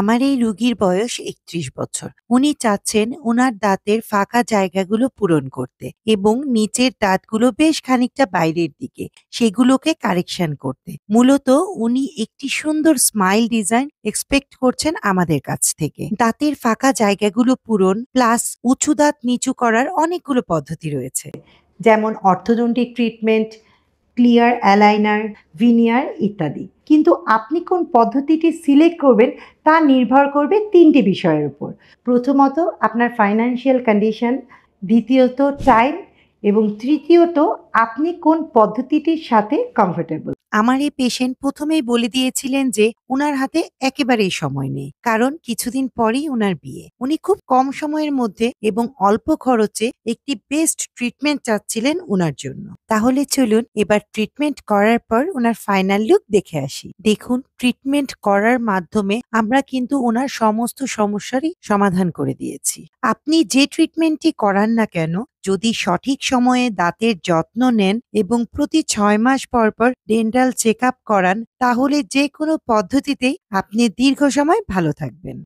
আমার এই রোগীর বয়স ৩১ বছর। উনি চাচ্ছেন উনার দাঁতের ফাঁকা জায়গাগুলো পূরণ করতে এবং নিচের দাঁতগুলো বেশ খানিকটা বাইরের দিকে, সেগুলোকে কারেকশন করতে। মূলত উনি একটি সুন্দর স্মাইল ডিজাইন এক্সপেক্ট করছেন আমাদের কাছ থেকে। দাঁতের ফাঁকা জায়গাগুলো পূরণ প্লাস উঁচু দাঁত নিচু করার অনেকগুলো পদ্ধতি রয়েছে, যেমন orthodontic treatment, clear aligner, veneer ইত্যাদি। কিন্তু আপনি কোন পদ্ধতিটি সিলেক্ট করবেন তা নির্ভর করবে ৩টি বিষয়ের উপর। প্রথমত আপনার ফাইন্যান্সিয়াল কন্ডিশন, দ্বিতীয়ত টাইম এবং তৃতীয়ত আপনি কোন পদ্ধতিটির সাথে কমফোর্টেবল। আমার এই পেশেন্ট প্রথমেই বলে দিয়েছিলেন যে উনার হাতে একেবারেই সময় নেই, কারণ কিছুদিন পরেই উনার বিয়ে। উনি খুব কম সময়ের মধ্যে এবং অল্প খরচে একটি বেস্ট ট্রিটমেন্ট চাচ্ছিলেন উনার জন্য। তাহলে চলুন এবার ট্রিটমেন্ট করার পর উনার ফাইনাল লুক দেখে আসি। দেখুন, ট্রিটমেন্ট করার মাধ্যমে আমরা কিন্তু উনার সমস্ত সমস্যারই সমাধান করে দিয়েছি। আপনি যে ট্রিটমেন্টই করান না কেন, যদি সঠিক সময়ে দাঁতের যত্ন নেন এবং প্রতি ৬ মাস পর পর ডেন্টাল চেক আপ করান, তাহলে যে কোনো পদ্ধতিতেই আপনি দীর্ঘ সময় ভালো থাকবেন।